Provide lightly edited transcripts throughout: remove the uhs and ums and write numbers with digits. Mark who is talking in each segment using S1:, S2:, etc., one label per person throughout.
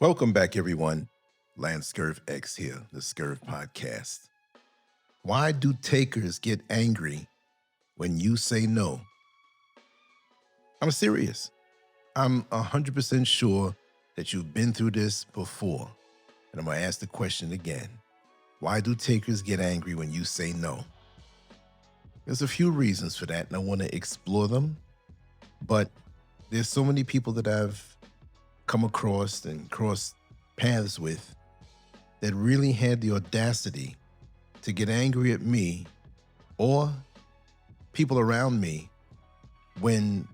S1: Welcome back, everyone. LanceScurvX here, the Scurv podcast. Why do takers get angry when you say no? I'm serious. I'm 100% sure that you've been through this before. And I'm going to ask the question again. Why do takers get angry when you say no? There's a few reasons for that, and I want to explore them. But there's so many people that I've come across and crossed paths with that really had the audacity to get angry at me or people around me when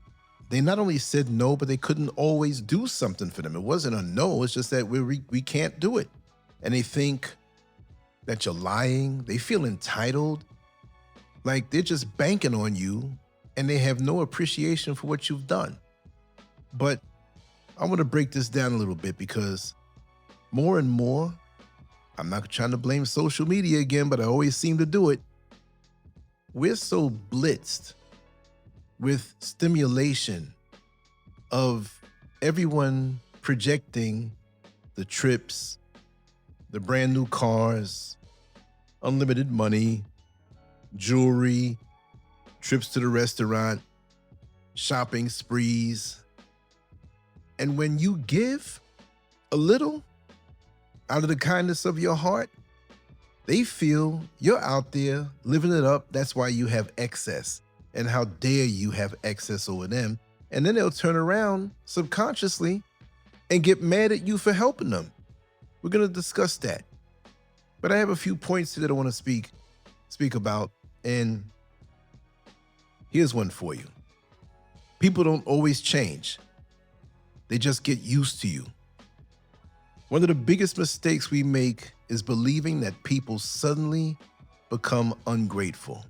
S1: they not only said no, but they couldn't always do something for them. It wasn't a no, it's just that we can't do it. And they think that you're lying. They feel entitled, like they're just banking on you and they have no appreciation for what you've done. But I want to break this down a little bit because more and more, I'm not trying to blame social media again, but I always seem to do it. We're so blitzed with stimulation of everyone projecting the trips, the brand new cars, unlimited money, jewelry, trips to the restaurant, shopping sprees. And when you give a little out of the kindness of your heart, they feel you're out there living it up. That's why you have excess. And how dare you have excess over them? And then they'll turn around subconsciously and get mad at you for helping them. We're going to discuss that. But I have a few points that I want to speak about. And here's one for you. People don't always change. They just get used to you. One of the biggest mistakes we make is believing that people suddenly become ungrateful.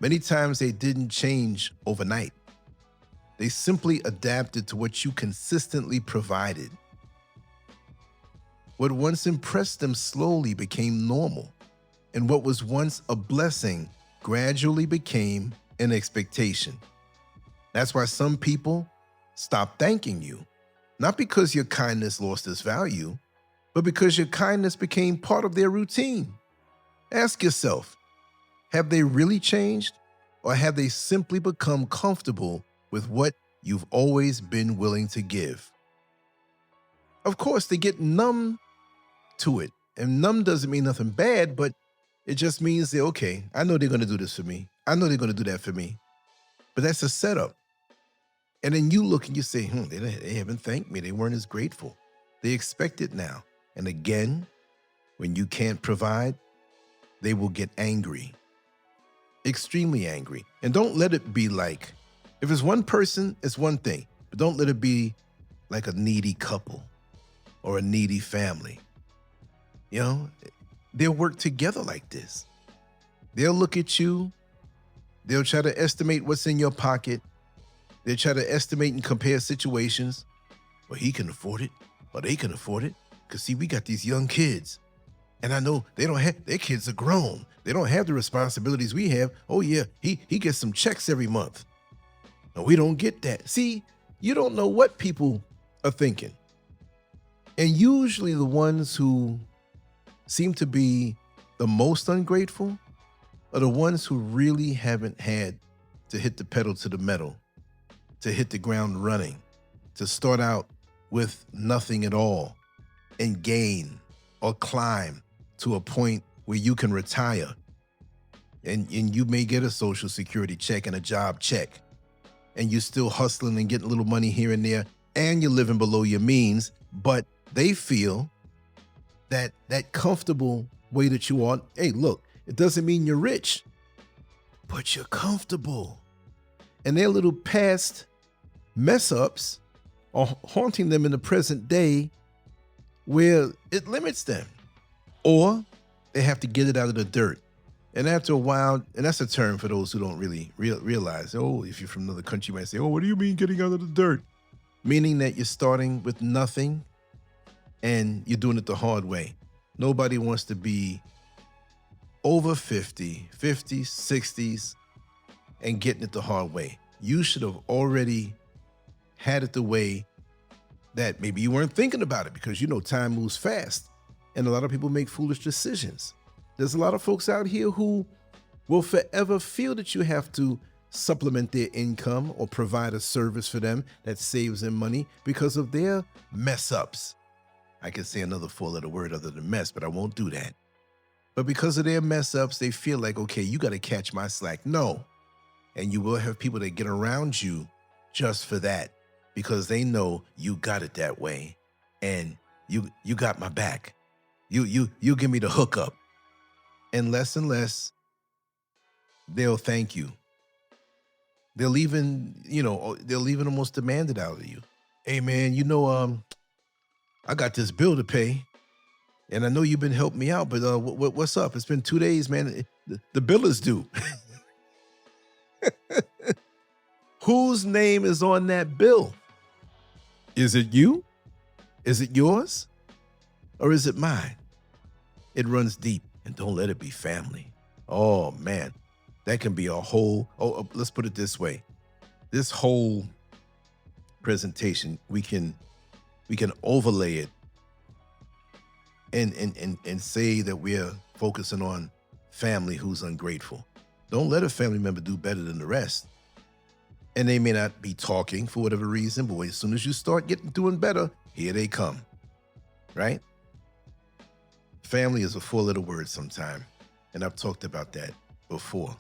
S1: Many times they didn't change overnight. They simply adapted to what you consistently provided. What once impressed them slowly became normal, and what was once a blessing gradually became an expectation. That's why some people stop thanking you, not because your kindness lost its value, but because your kindness became part of their routine. Ask yourself, have they really changed, or have they simply become comfortable with what you've always been willing to give? Of course, they get numb to it, and numb doesn't mean nothing bad, but it just means they're okay. I know they're going to do this for me. I know they're going to do that for me. But that's a setup. And then you look and you say, they haven't thanked me. They weren't as grateful. They expect it now. And again, when you can't provide, they will get angry, extremely angry. And don't let it be like, if it's one person, it's one thing, but don't let it be like a needy couple or a needy family. You know, they'll work together like this. They'll look at you. They'll try to estimate what's in your pocket. They try to estimate and compare situations. Well, he can afford it, or they can afford it. Because, see, we got these young kids. And I know they don't have, their kids are grown. They don't have the responsibilities we have. Oh, yeah, he gets some checks every month. No, we don't get that. See, you don't know what people are thinking. And usually the ones who seem to be the most ungrateful are the ones who really haven't had to hit the pedal to the metal, to hit the ground running, to start out with nothing at all and gain or climb to a point where you can retire. And you may get a Social Security check and a job check, and you're still hustling and getting a little money here and there, and you're living below your means, but they feel that comfortable way that you are. Hey, look, it doesn't mean you're rich, but you're comfortable. And their little past mess ups are haunting them in the present day where it limits them, or they have to get it out of the dirt. And after a while, and that's a term for those who don't really realize, oh, if you're from another country, you might say, oh, what do you mean getting out of the dirt? Meaning that you're starting with nothing and you're doing it the hard way. Nobody wants to be over 50, 50s, 60s, and getting it the hard way. You should have already had it the way that maybe you weren't thinking about it because time moves fast and a lot of people make foolish decisions. There's a lot of folks out here who will forever feel that you have to supplement their income or provide a service for them that saves them money because of their mess ups. I could say another four-letter word other than mess, but I won't do that. But because of their mess ups, they feel like, okay, you got to catch my slack. No. And you will have people that get around you just for that because they know you got it that way and you got my back. You give me the hookup. And less, they'll thank you. They'll even almost demand it out of you. Hey man, I got this bill to pay. And I know you've been helping me out, but what's up? It's been 2 days, man. The bill is due. Whose name is on that bill? Is it you? Is it yours? Or is it mine? It runs deep, and don't let it be family. Oh, man. That can be a whole, let's put it this way. This whole presentation, we can overlay it and say that we're focusing on family who's ungrateful. Don't let a family member do better than the rest. And they may not be talking for whatever reason, but as soon as you start doing better, here they come, right? Family is a four-letter word sometime, and I've talked about that before.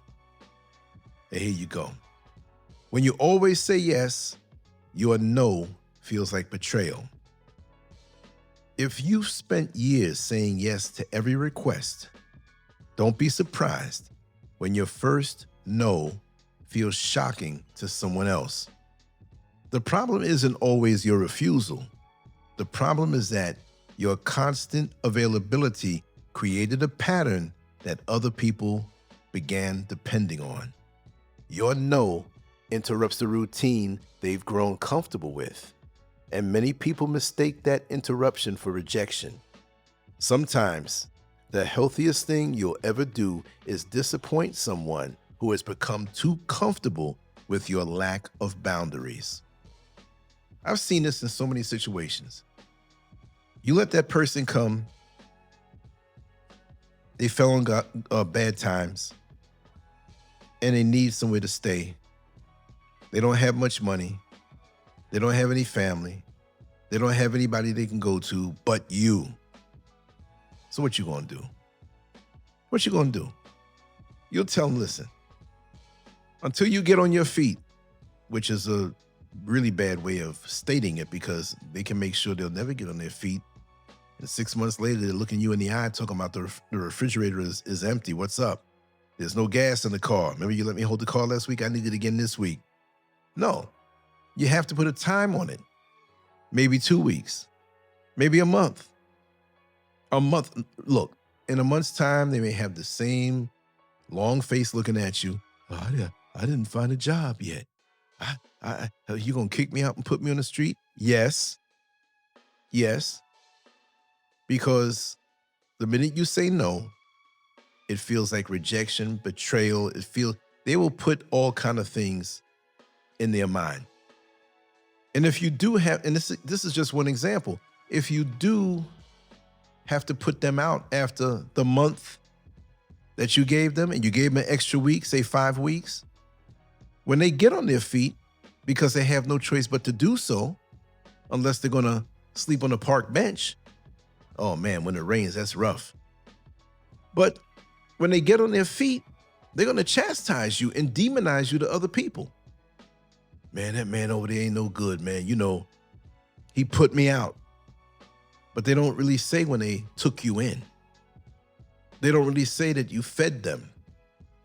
S1: And here you go. When you always say yes, your no feels like betrayal. If you've spent years saying yes to every request, don't be surprised when your first no feels shocking to someone else. The problem isn't always your refusal. The problem is that your constant availability created a pattern that other people began depending on. Your no interrupts the routine they've grown comfortable with. And many people mistake that interruption for rejection. Sometimes, the healthiest thing you'll ever do is disappoint someone who has become too comfortable with your lack of boundaries. I've seen this in so many situations. You let that person come, they fell on bad times, and they need somewhere to stay. They don't have much money. They don't have any family. They don't have anybody they can go to but you. So what you gonna do? What you gonna do? You'll tell them, listen, until you get on your feet, which is a really bad way of stating it because they can make sure they'll never get on their feet. And 6 months later, they're looking you in the eye talking about the refrigerator is empty. What's up? There's no gas in the car. Remember you let me hold the car last week? I need it again this week. No. You have to put a time on it. Maybe 2 weeks, maybe a month. Look, in a month's time, they may have the same long face looking at you. Oh, I didn't find a job yet. You gonna kick me out and put me on the street? Yes. Because the minute you say no, it feels like rejection, betrayal. They will put all kind of things in their mind. And if you do have, and this is just one example, if you do have to put them out after the month that you gave them and you gave them an extra week, say 5 weeks, when they get on their feet, because they have no choice but to do so, unless they're gonna sleep on a park bench. Oh man, when it rains, that's rough. But when they get on their feet, they're gonna chastise you and demonize you to other people. Man, that man over there ain't no good, man. He put me out. But they don't really say when they took you in. They don't really say that you fed them.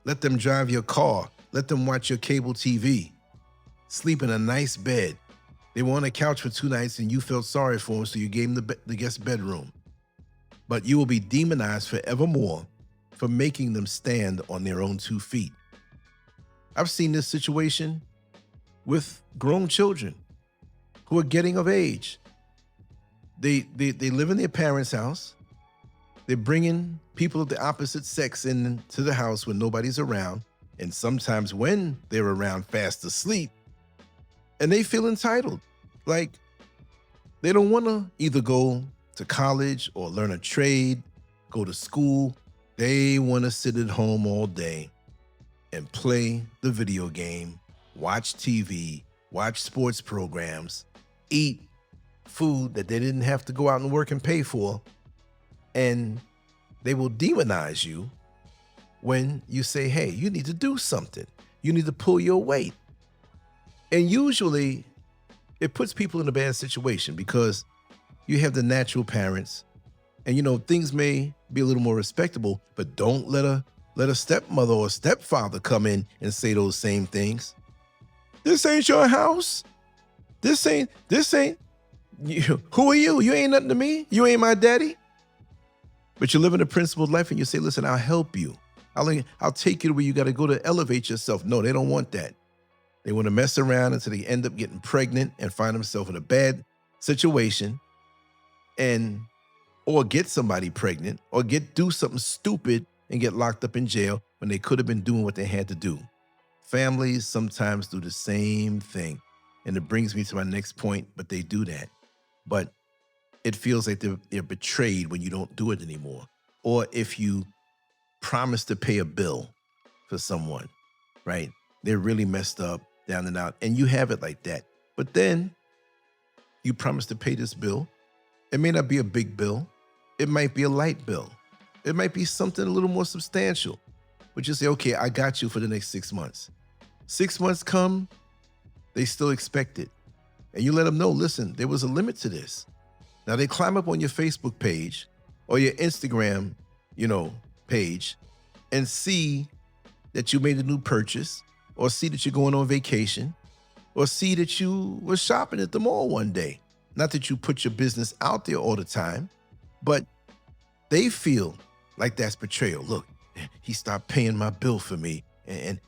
S1: Let them drive your car. Let them watch your cable TV. Sleep in a nice bed. They were on a couch for 2 nights and you felt sorry for them, so you gave them the guest bedroom. But you will be demonized forevermore for making them stand on their own 2 feet. I've seen this situation with grown children who are getting of age. They live in their parents' house. They're bringing people of the opposite sex into the house when nobody's around, and sometimes when they're around, fast asleep, and they feel entitled. Like, They don't want to either go to college or learn a trade, go to school. They want to sit at home all day and play the video game, watch TV, watch sports programs, eat food that they didn't have to go out and work and pay for. And they will demonize you when you say, hey, you need to do something. You need to pull your weight. And usually it puts people in a bad situation because you have the natural parents and, things may be a little more respectable, but don't let a stepmother or stepfather come in and say those same things. This ain't your house. This ain't you. Who are you? You ain't nothing to me. You ain't my daddy. But you're living a principled life and you say, listen, I'll help you. I'll take you to where you got to go to elevate yourself. No, they don't want that. They want to mess around until they end up getting pregnant and find themselves in a bad situation or get somebody pregnant or do something stupid and get locked up in jail when they could have been doing what they had to do. Families sometimes do the same thing. And it brings me to my next point, but they do that. But it feels like they're betrayed when you don't do it anymore. Or if you promise to pay a bill for someone, right? They're really messed up, down and out, and you have it like that. But then you promise to pay this bill. It may not be a big bill. It might be a light bill. It might be something a little more substantial. But you say, okay, I got you for the next 6 months. 6 months come, they still expect it. And you let them know, listen, there was a limit to this. Now they climb up on your Facebook page or your Instagram, page and see that you made a new purchase or see that you're going on vacation or see that you were shopping at the mall one day. Not that you put your business out there all the time, but they feel like that's betrayal. Look, he stopped paying my bill for me and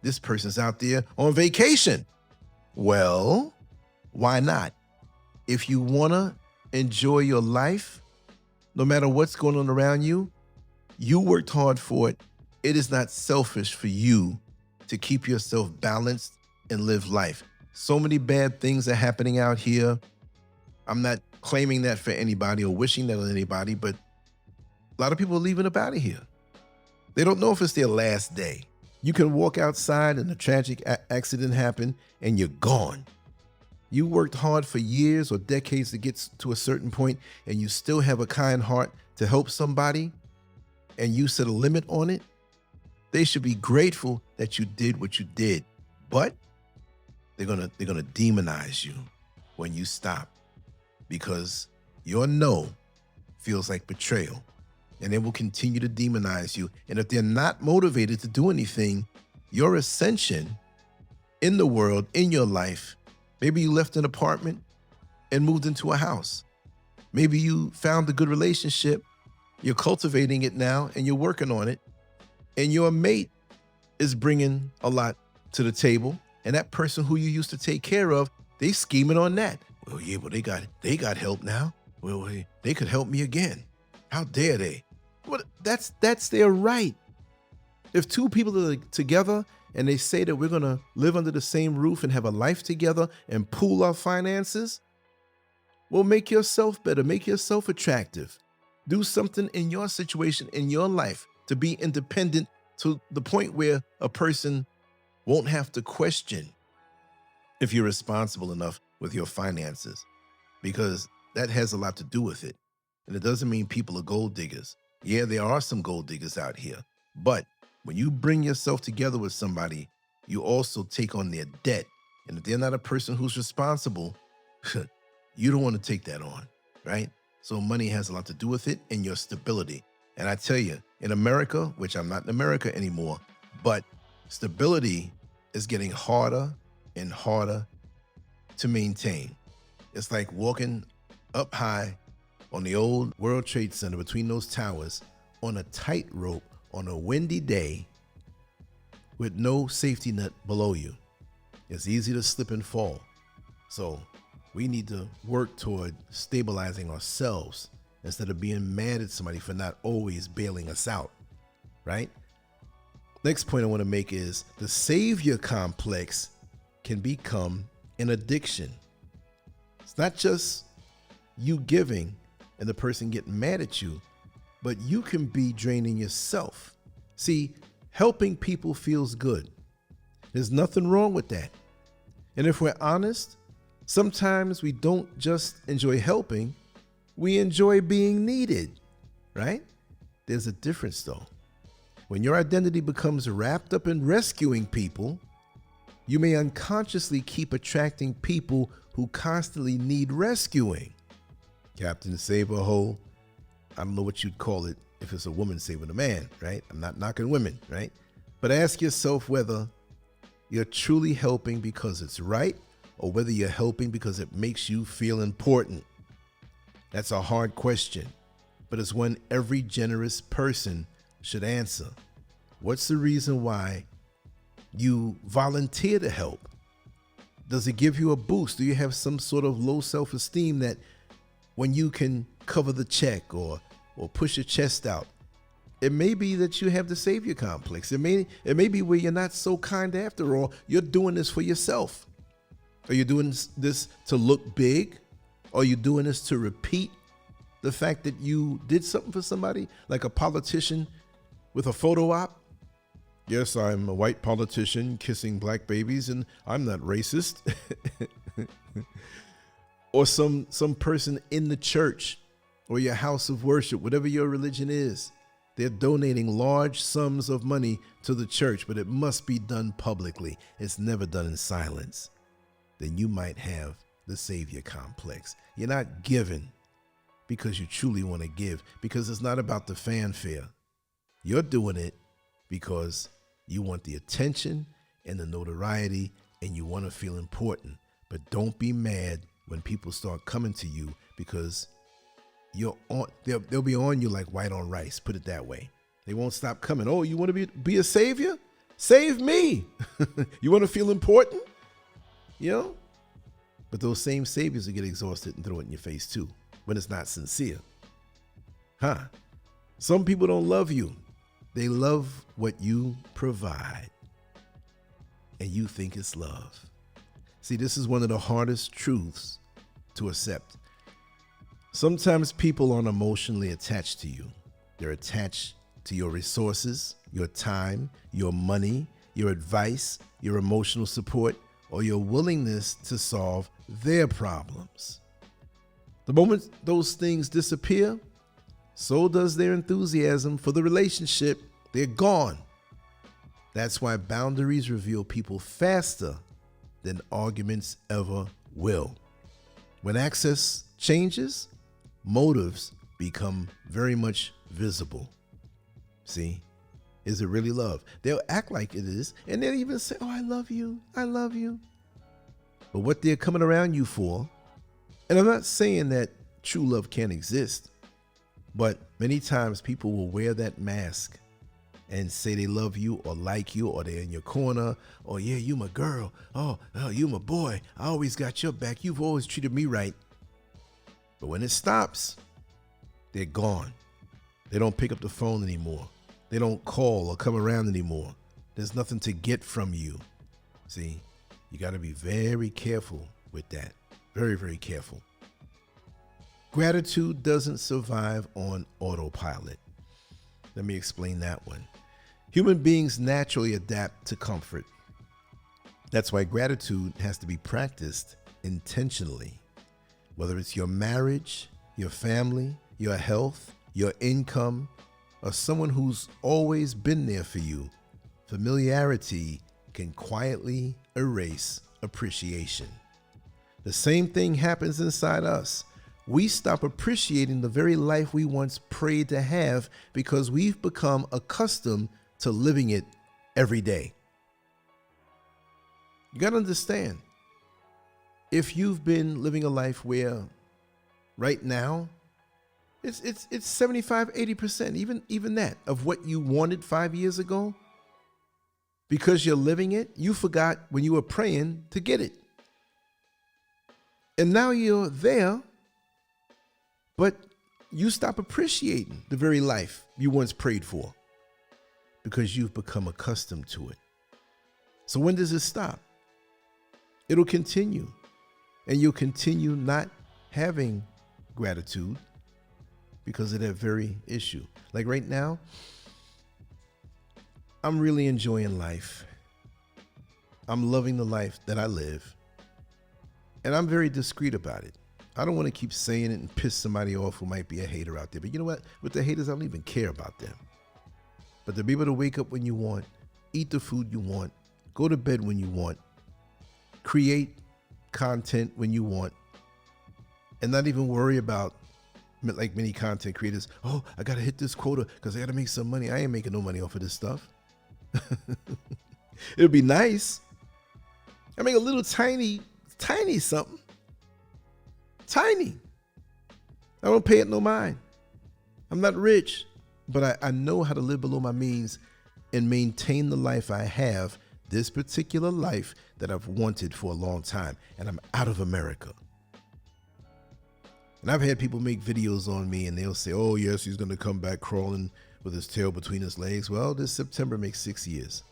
S1: this person's out there on vacation. Well, why not? If you want to enjoy your life, no matter what's going on around you, you worked hard for it. It is not selfish for you to keep yourself balanced and live life. So many bad things are happening out here. I'm not claiming that for anybody or wishing that on anybody, but a lot of people are leaving up out of here. They don't know if it's their last day. You can walk outside and a tragic accident happened and you're gone. You worked hard for years or decades to get to a certain point and you still have a kind heart to help somebody and you set a limit on it. They should be grateful that you did what you did, but they're gonna demonize you when you stop because your no feels like betrayal, and they will continue to demonize you. And if they're not motivated to do anything, your ascension in the world, in your life, maybe you left an apartment and moved into a house. Maybe you found a good relationship, you're cultivating it now and you're working on it, and your mate is bringing a lot to the table, and that person who you used to take care of, they scheming on that. Well, yeah, but they got help now. Well, they could help me again. How dare they? Well, that's their right. If two people are together and they say that we're gonna live under the same roof and have a life together and pool our finances, well, make yourself better, make yourself attractive. Do something in your situation, in your life, to be independent to the point where a person won't have to question if you're responsible enough with your finances, because that has a lot to do with it. And it doesn't mean people are gold diggers. Yeah, there are some gold diggers out here, but when you bring yourself together with somebody, you also take on their debt. And if they're not a person who's responsible, you don't want to take that on, right? So money has a lot to do with it and your stability. And I tell you, in America, which I'm not in America anymore, but stability is getting harder and harder to maintain. It's like walking up high on the old World Trade Center between those towers on a tightrope on a windy day with no safety net below you. It's easy to slip and fall. So we need to work toward stabilizing ourselves instead of being mad at somebody for not always bailing us out, right? Next point I want to make is the savior complex can become an addiction. It's not just you giving and the person getting mad at you, but you can be draining yourself. See, helping people feels good. There's nothing wrong with that. And if we're honest, sometimes we don't just enjoy helping, we enjoy being needed, right? There's a difference though. When your identity becomes wrapped up in rescuing people, you may unconsciously keep attracting people who constantly need rescuing. Captain Save a Hole, I don't know what you'd call it if it's a woman saving a man, right? I'm not knocking women, right? But ask yourself whether you're truly helping because it's right or whether you're helping because it makes you feel important. That's a hard question, but it's one every generous person should answer. What's the reason why you volunteer to help? Does it give you a boost? Do you have some sort of low self-esteem that when you can cover the check or push your chest out, it may be that you have the savior complex. It may be where you're not so kind after all. You're doing this for yourself. Are you doing this to look big? Are you doing this to repeat the fact that you did something for somebody, like a politician with a photo op? Yes, I'm a white politician kissing black babies and I'm not racist. Or some person in the church or your house of worship, whatever your religion is. They're donating large sums of money to the church, but it must be done publicly. It's never done in silence. Then you might have the savior complex. You're not giving because you truly want to give, because it's not about the fanfare. You're doing it because you want the attention and the notoriety and you want to feel important. But don't be mad when people start coming to you because you're on, they'll be on you like white on rice, put it that way. They won't stop coming. Oh, you want to be a savior? Save me. You want to feel important? You know? But those same saviors will get exhausted and throw it in your face too when it's not sincere. Some people don't love you. They love what you provide. And you think it's love. See, this is one of the hardest truths to accept. Sometimes people aren't emotionally attached to you. They're attached to your resources, your time, your money, your advice, your emotional support, or your willingness to solve their problems. The moment those things disappear, so does their enthusiasm for the relationship. They're gone. That's why boundaries reveal people faster than arguments ever will. When access changes, motives become very much visible. See, is it really love? They'll act like it is, and they'll even say, oh, I love you, I love you. But what they're coming around you for, and I'm not saying that true love can't exist, but many times people will wear that mask and say they love you or like you, or they're in your corner, or yeah, you my girl, oh, you my boy, I always got your back, you've always treated me right. But when it stops, they're gone. They don't pick up the phone anymore. They don't call or come around anymore. There's nothing to get from you. See, you got to be very careful with that. Very, very careful. Gratitude doesn't survive on autopilot. Let me explain that one. Human beings naturally adapt to comfort. That's why gratitude has to be practiced intentionally. Whether it's your marriage, your family, your health, your income, or someone who's always been there for you, familiarity can quietly erase appreciation. The same thing happens inside us. We stop appreciating the very life we once prayed to have because we've become accustomed to living it every day. You got to understand, if you've been living a life where right now it's 75, 80%, even that of what you wanted 5 years ago, because you're living it, you forgot when you were praying to get it. And now you're there, but you stop appreciating the very life you once prayed for because you've become accustomed to it. So when does it stop? It'll continue. And you'll continue not having gratitude because of that very issue. Like right now, I'm really enjoying life. I'm loving the life that I live. And I'm very discreet about it. I don't want to keep saying it and piss somebody off who might be a hater out there. But you know what? With the haters, I don't even care about them. But to be able to wake up when you want, eat the food you want, go to bed when you want, create content when you want, and not even worry about, like many content creators, oh, I got to hit this quota because I got to make some money. I ain't making no money off of this stuff. It'll be nice. I make a little tiny something. Tiny. I don't pay it no mind. I'm not rich, but I know how to live below my means and maintain the life I have, this particular life that I've wanted for a long time. And I'm out of America. And I've had people make videos on me and they'll say, oh, yes, he's going to come back crawling with his tail between his legs. Well, this September makes 6 years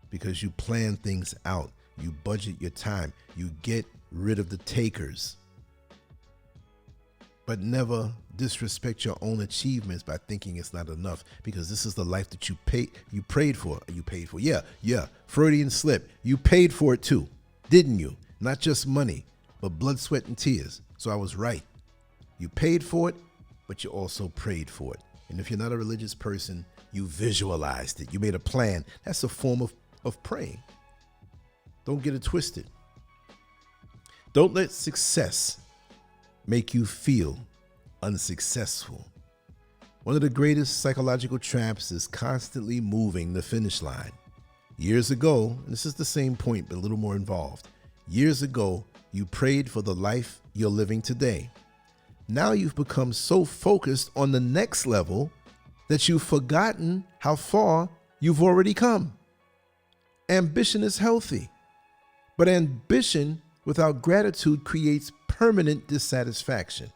S1: because you plan things out. You budget your time. You get rid of the takers. But never disrespect your own achievements by thinking it's not enough, because this is the life that you prayed for. Yeah. Freudian slip. You paid for it too, didn't you? Not just money, but blood, sweat, and tears. So I was right. You paid for it, but you also prayed for it. And if you're not a religious person, you visualized it. You made a plan. That's a form of praying. Don't get it twisted. Don't let success make you feel unsuccessful. One of the greatest psychological traps is constantly moving the finish line. Years ago, and this is the same point, but a little more involved. Years ago, you prayed for the life you're living today. Now you've become so focused on the next level that you've forgotten how far you've already come. Ambition is healthy, but ambition without gratitude creates permanent dissatisfaction.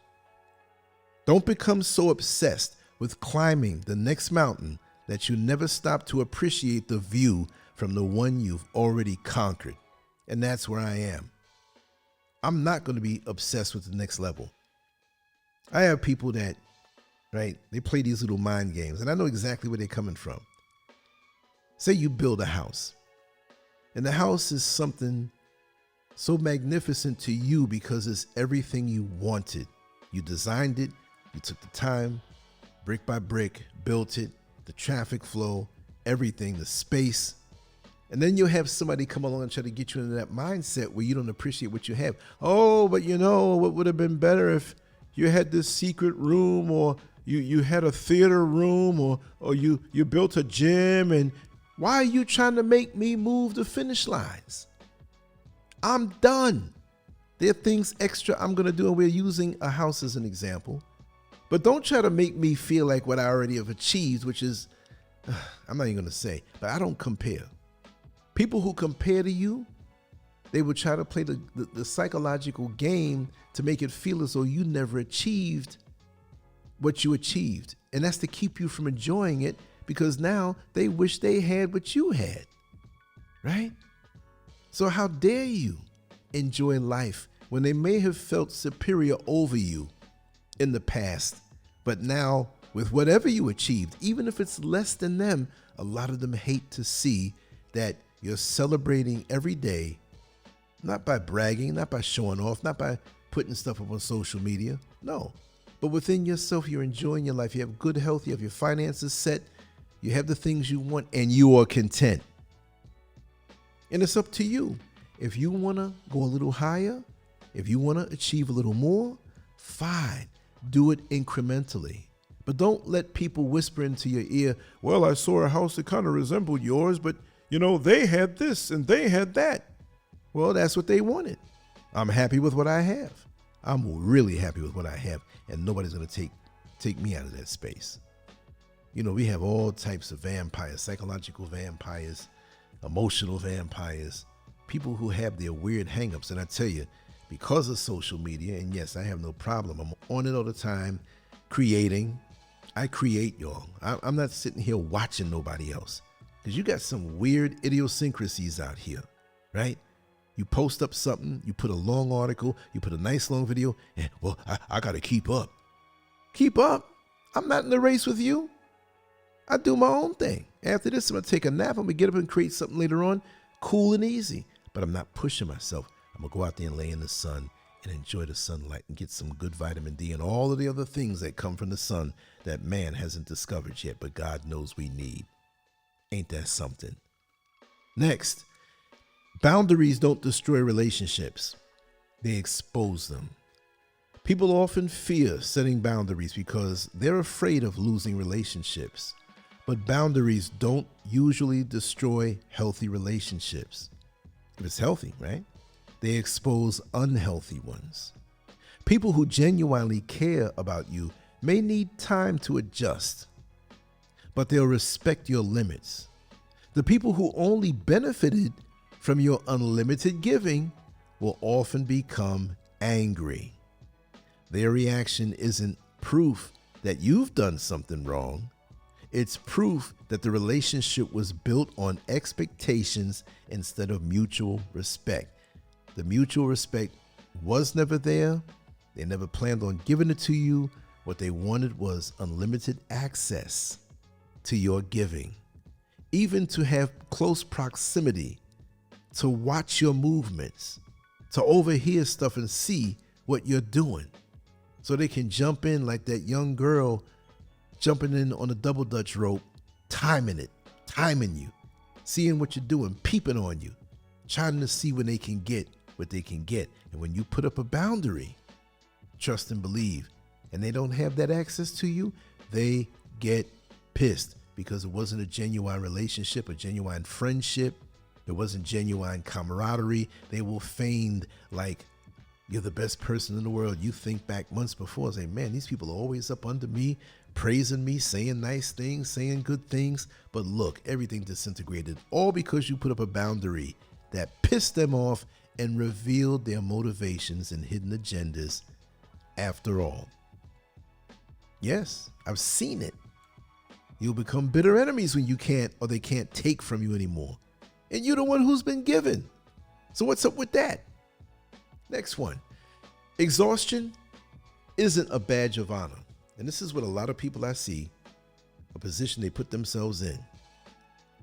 S1: Don't become so obsessed with climbing the next mountain that you never stop to appreciate the view from the one you've already conquered. And that's where I am. I'm not going to be obsessed with the next level. I have people that, right, they play these little mind games, and I know exactly where they're coming from. Say you build a house, and the house is something so magnificent to you because it's everything you wanted. You designed it, you took the time, brick by brick, built it, the traffic flow, everything, the space. And then you'll have somebody come along and try to get you into that mindset where you don't appreciate what you have. Oh, but you know, what would have been better if you had this secret room, or you had a theater room, or you built a gym. And why are you trying to make me move the finish lines? I'm done. There are things extra I'm going to do, and we're using a house as an example. But don't try to make me feel like what I already have achieved, which is, I'm not even going to say, but I don't compare. People who compare to you, they will try to play the psychological game to make it feel as though you never achieved what you achieved. And that's to keep you from enjoying it, because now they wish they had what you had, right? So how dare you enjoy life when they may have felt superior over you in the past, but now with whatever you achieved, even if it's less than them, a lot of them hate to see that you're celebrating every day, not by bragging, not by showing off, not by putting stuff up on social media, no. But within yourself, you're enjoying your life. You have good health, you have your finances set, you have the things you want, and you are content. And it's up to you. If you want to go a little higher, if you want to achieve a little more, fine. Do it incrementally. But don't let people whisper into your ear, well, I saw a house that kind of resembled yours, but, you know, they had this and they had that. Well, that's what they wanted. I'm happy with what I have. I'm really happy with what I have, and nobody's going to take me out of that space. You know, we have all types of vampires, psychological vampires, emotional vampires, people who have their weird hangups. And I tell you, because of social media, and yes, I have no problem. I'm on it all the time, creating. I create, y'all. I'm not sitting here watching nobody else, because you got some weird idiosyncrasies out here, right? You post up something, you put a long article, you put a nice long video, and well, I got to keep up. Keep up? I'm not in the race with you. I do my own thing. After this, I'm going to take a nap. I'm going to get up and create something later on, cool and easy. But I'm not pushing myself. I'm going to go out there and lay in the sun and enjoy the sunlight and get some good vitamin D and all of the other things that come from the sun that man hasn't discovered yet, but God knows we need. Ain't that something? Next, boundaries don't destroy relationships. They expose them. People often fear setting boundaries because they're afraid of losing relationships. But boundaries don't usually destroy healthy relationships. If it's healthy, right? They expose unhealthy ones. People who genuinely care about you may need time to adjust, but they'll respect your limits. The people who only benefited from your unlimited giving will often become angry. Their reaction isn't proof that you've done something wrong. It's proof that the relationship was built on expectations instead of mutual respect. The mutual respect was never there. They never planned on giving it to you. What they wanted was unlimited access to your giving, even to have close proximity, to watch your movements, to overhear stuff and see what you're doing. So they can jump in like that young girl jumping in on a double dutch rope, timing you, seeing what you're doing, peeping on you, trying to see when they can get what they can get. And when you put up a boundary, trust and believe, and they don't have that access to you, they get pissed because it wasn't a genuine relationship, a genuine friendship. It wasn't genuine camaraderie. They will feign like you're the best person in the world. You think back months before and say, man, these people are always up under me, praising me, saying nice things, saying good things. But look, everything disintegrated, all because you put up a boundary that pissed them off and revealed their motivations and hidden agendas after all. Yes, I've seen it. You'll become bitter enemies when you can't or they can't take from you anymore. And you're the one who's been given. So what's up with that? Next one. Exhaustion isn't a badge of honor. And this is what a lot of people I see, a position they put themselves in.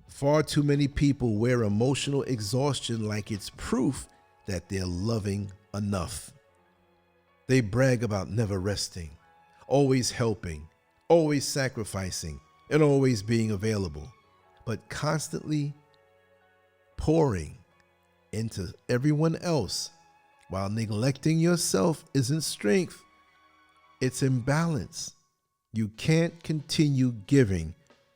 S1: Far too many people wear emotional exhaustion like it's proof that they're loving enough. They brag about never resting, always helping, always sacrificing, and always being available, but constantly pouring into everyone else while neglecting yourself isn't strength. It's imbalance. You can't continue giving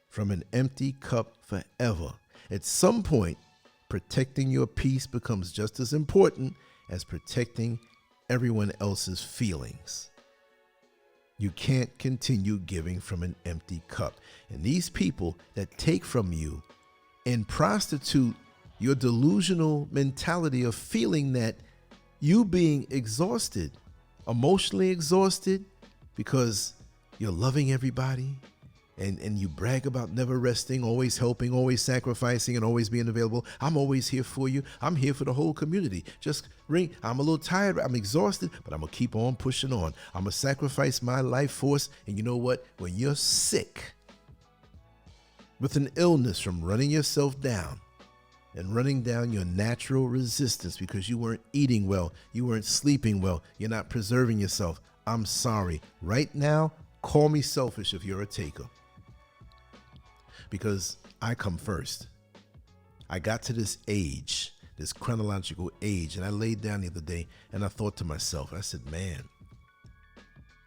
S1: from an empty cup forever. At some point, protecting your peace becomes just as important as protecting everyone else's feelings. You can't continue giving from an empty cup. And these people that take from you and prostitute your delusional mentality of feeling that you being exhausted, emotionally exhausted, because you're loving everybody and you brag about never resting, always helping, always sacrificing, and always being available. I'm always here for you. I'm here for the whole community. Just ring. I'm a little tired. I'm exhausted, but I'm going to keep on pushing on. I'm going to sacrifice my life force. And you know what? When you're sick with an illness from running yourself down and running down your natural resistance because you weren't eating well, you weren't sleeping well, you're not preserving yourself, I'm sorry. Right now, call me selfish if you're a taker. Because I come first. I got to this age, this chronological age, and I laid down the other day and I thought to myself, I said, man,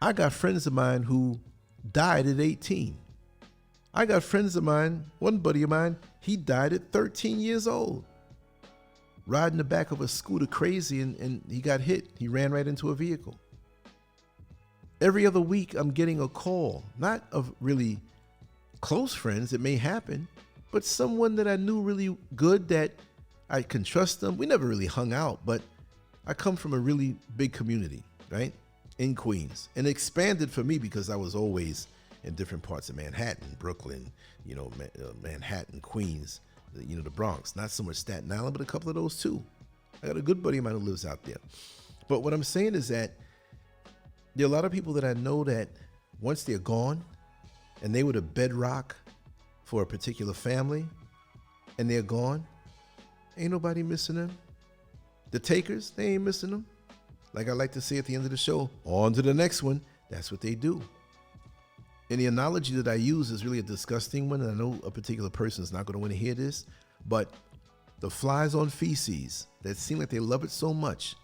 S1: I got friends of mine who died at 18. I got friends of mine, one buddy of mine, he died at 13 years old. Riding the back of a scooter crazy and he got hit. He ran right into a vehicle. Every other week, I'm getting a call, not of really close friends, it may happen, but someone that I knew really good that I can trust them. We never really hung out, but I come from a really big community, right? In Queens, and it expanded for me because I was always in different parts of Manhattan, Brooklyn, Manhattan, Queens, the Bronx, not so much Staten Island, but a couple of those too. I got a good buddy of mine who lives out there. But what I'm saying is that there are a lot of people that I know that once they're gone and they were the bedrock for a particular family and they're gone, ain't nobody missing them. The takers, they ain't missing them. Like I like to say at the end of the show, on to the next one. That's what they do. And the analogy that I use is really a disgusting one, and I know a particular person is not going to want to hear this, but the flies on feces that seem like they love it so much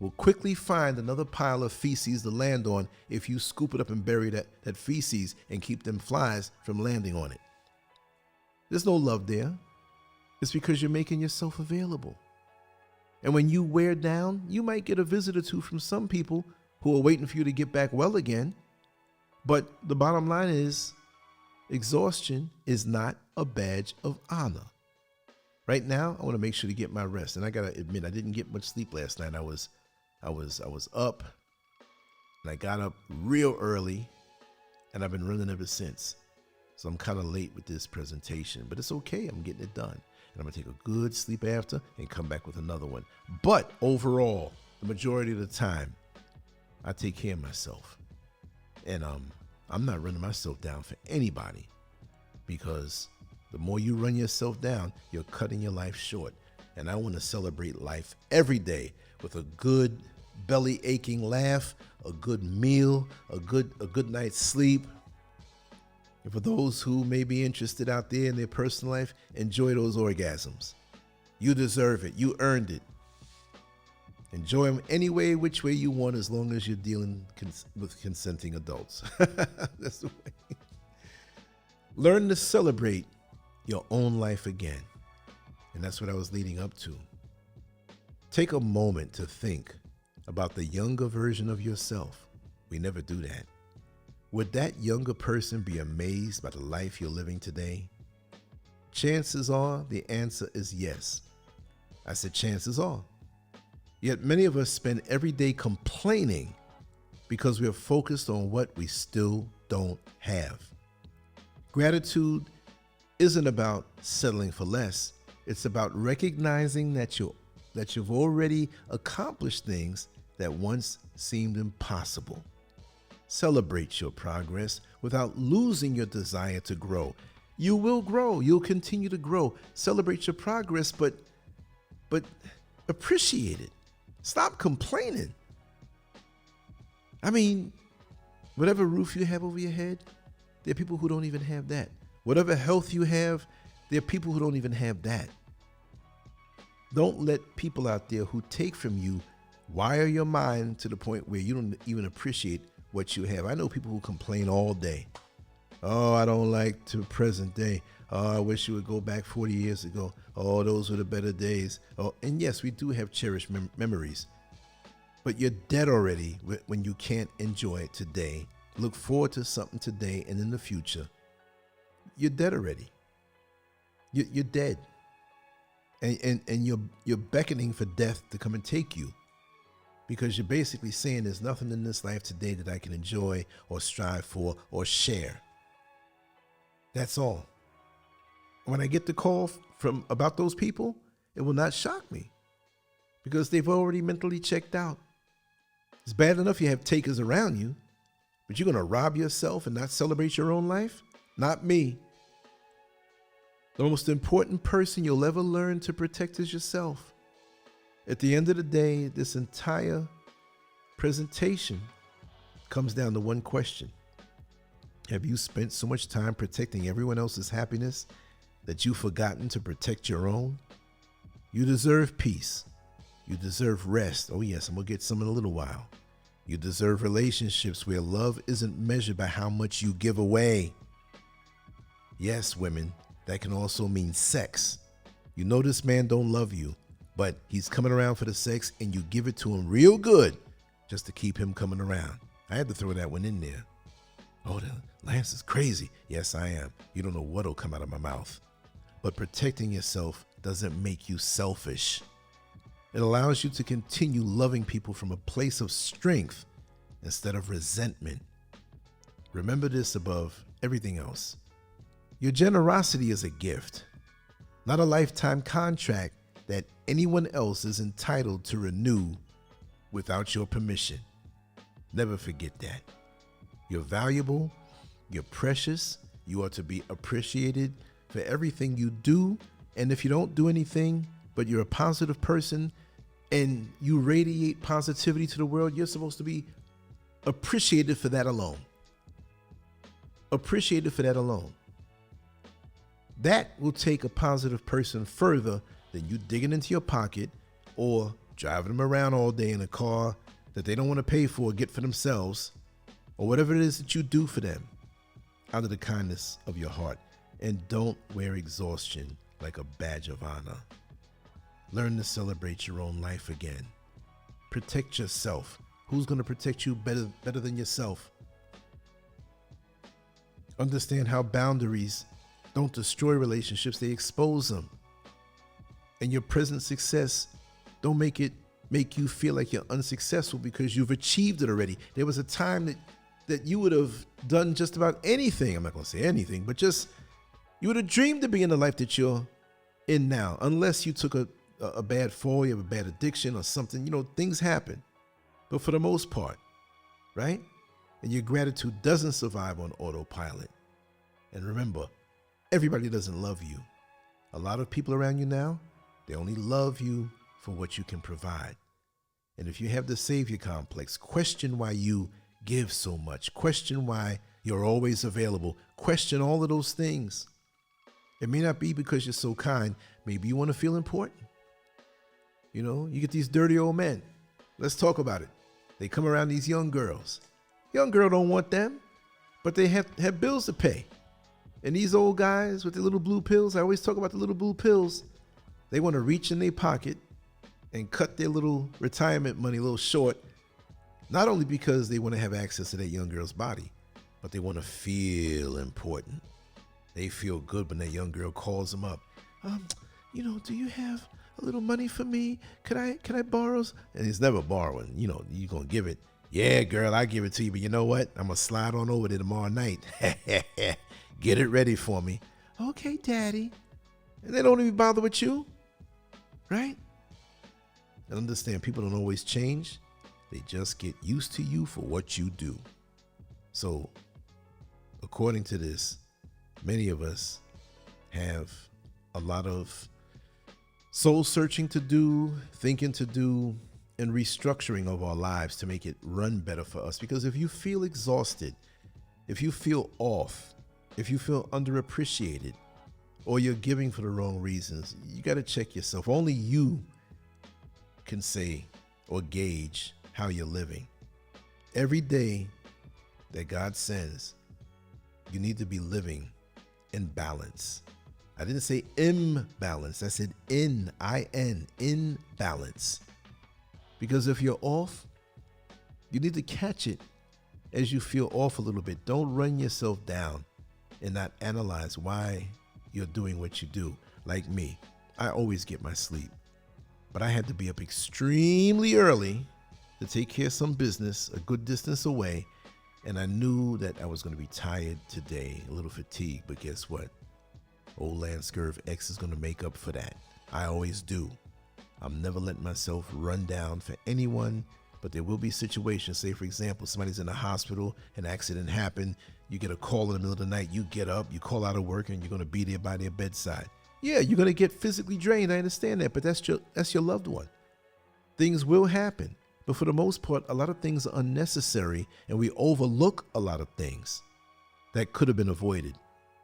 S1: will quickly find another pile of feces to land on if you scoop it up and bury that feces and keep them flies from landing on it. There's no love there. It's because you're making yourself available. And when you wear down, you might get a visit or two from some people who are waiting for you to get back well again. But the bottom line is, exhaustion is not a badge of honor. Right now, I want to make sure to get my rest. And I got to admit, I didn't get much sleep last night. I was up, and I got up real early, and I've been running ever since. So I'm kind of late with this presentation, but it's okay. I'm getting it done. And I'm going to take a good sleep after and come back with another one. But overall, the majority of the time, I take care of myself. And I'm not running myself down for anybody, because the more you run yourself down, you're cutting your life short. And I want to celebrate life every day with a good belly aching laugh, a good meal, a good night's sleep. And for those who may be interested out there in their personal life, enjoy those orgasms. You deserve it. You earned it. Enjoy them any way, which way you want, as long as you're dealing with consenting adults. That's the way. Learn to celebrate your own life again. And that's what I was leading up to. Take a moment to think about the younger version of yourself. We never do that. Would that younger person be amazed by the life you're living today? Chances are the answer is yes. I said chances are. Yet many of us spend every day complaining because we are focused on what we still don't have. Gratitude isn't about settling for less. It's about recognizing that you've already accomplished things that once seemed impossible. Celebrate your progress without losing your desire to grow. You will grow. You'll continue to grow. Celebrate your progress, but appreciate it. Stop complaining. I mean, whatever roof you have over your head, there are people who don't even have that. Whatever health you have, there are people who don't even have that. Don't let people out there who take from you wire your mind to the point where you don't even appreciate what you have. I know people who complain all day. Oh, I don't like the present day. Oh, I wish you would go back 40 years ago. Oh, those were the better days. Oh, and yes, we do have cherished memories. But you're dead already when you can't enjoy it today. Look forward to something today and in the future. You're dead already. You're dead. And you're beckoning for death to come and take you, because you're basically saying there's nothing in this life today that I can enjoy or strive for or share. That's all. When I get the call from about those people, it will not shock me, because they've already mentally checked out. It's bad enough you have takers around you, but you're going to rob yourself and not celebrate your own life? Not me. The most important person you'll ever learn to protect is yourself. At the end of the day, this entire presentation comes down to one question. Have you spent so much time protecting everyone else's happiness that you've forgotten to protect your own? You deserve peace. You deserve rest. Oh yes, I'm going to get some in a little while. You deserve relationships where love isn't measured by how much you give away. Yes, women, that can also mean sex. You know this man don't love you, but he's coming around for the sex, and you give it to him real good just to keep him coming around. I had to throw that one in there. Oh, Lance is crazy. Yes, I am. You don't know what'll come out of my mouth. But protecting yourself doesn't make you selfish. It allows you to continue loving people from a place of strength instead of resentment. Remember this above everything else. Your generosity is a gift, not a lifetime contract that anyone else is entitled to renew without your permission. Never forget that. You're valuable, you're precious, you are to be appreciated for everything you do. And if you don't do anything, but you're a positive person and you radiate positivity to the world, you're supposed to be appreciated for that alone. Appreciated for that alone. That will take a positive person further than you digging into your pocket or driving them around all day in a car that they don't want to pay for or get for themselves, or whatever it is that you do for them out of the kindness of your heart. And don't wear exhaustion like a badge of honor. Learn to celebrate your own life again. Protect yourself. Who's going to protect you better than yourself? Understand how boundaries don't destroy relationships, they expose them. And your present success don't make you feel like you're unsuccessful because you've achieved it already. There was a time that you would have done just about anything. I'm not going to say anything, but just you would have dreamed to be in the life that you're in now, unless you took a bad fall, you have a bad addiction or something. You know, things happen. But for the most part, right? And your gratitude doesn't survive on autopilot. And remember, everybody doesn't love you. A lot of people around you now, they only love you for what you can provide. And if you have the savior complex, question why you give so much. Question why you're always available. Question all of those things. It may not be because you're so kind. Maybe you want to feel important. You know, you get these dirty old men. Let's talk about it. They come around these young girls. Young girl don't want them, but they have bills to pay. And these old guys with the little blue pills, I always talk about the little blue pills. They want to reach in their pocket and cut their little retirement money a little short, not only because they want to have access to that young girl's body, but they want to feel important. They feel good when that young girl calls them up. Do you have a little money for me? Can I borrow? And he's never borrowing. You know, you're going to give it. Yeah, girl, I give it to you. But you know what? I'm going to slide on over there tomorrow night. Get it ready for me. Okay, daddy. And they don't even bother with you. Right? And understand, people don't always change. They just get used to you for what you do. So, according to this, many of us have a lot of soul searching to do, thinking to do, and restructuring of our lives to make it run better for us. Because if you feel exhausted, if you feel off, if you feel underappreciated, or you're giving for the wrong reasons, you got to check yourself. Only you can say or gauge how you're living. Every day that God sends, you need to be living in balance. I didn't say imbalance. I said in balance. Because if you're off, you need to catch it as you feel off a little bit. Don't run yourself down and not analyze why you're doing what you do. Like me, I always get my sleep, but I had to be up extremely early to take care of some business a good distance away. And I knew that I was going to be tired today, a little fatigued, but guess what? Old LanceScurvX is going to make up for that. I always do. I'm never letting myself run down for anyone, but there will be situations. Say, for example, somebody's in the hospital, an accident happened, you get a call in the middle of the night, you get up, you call out of work, and you're going to be there by their bedside. Yeah, you're going to get physically drained. I understand that, but that's your loved one. Things will happen, but for the most part, a lot of things are unnecessary, and we overlook a lot of things that could have been avoided.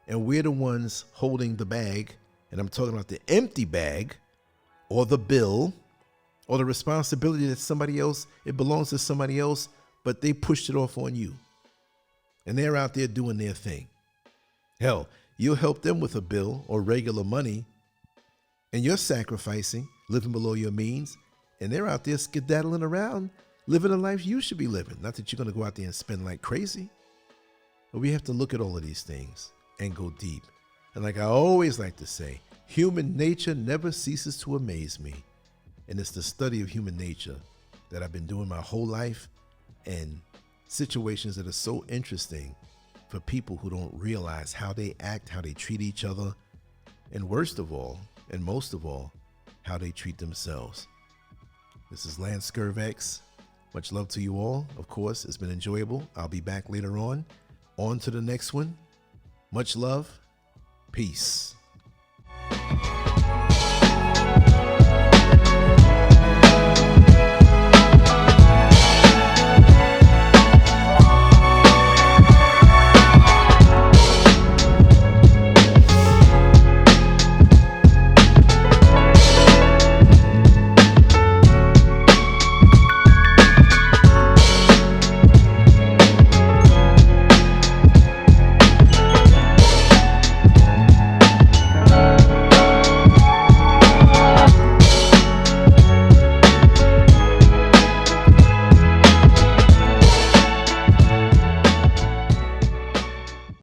S1: And we're the ones holding the bag, and I'm talking about the empty bag, or the bill, or the responsibility that somebody else, it belongs to somebody else, but they pushed it off on you. And they're out there doing their thing. Hell, you'll help them with a bill or regular money, and you're sacrificing, living below your means, and they're out there skedaddling around, living a life you should be living. Not that you're going to go out there and spend like crazy, but we have to look at all of these things and go deep. And like I always like to say, human nature never ceases to amaze me. And it's the study of human nature that I've been doing my whole life, and situations that are so interesting for people who don't realize how they act, how they treat each other. And worst of all, and most of all, how they treat themselves. This is LanceScurvX. Much love to you all. Of course, it's been enjoyable. I'll be back later on. On to the next one. Much love. Peace.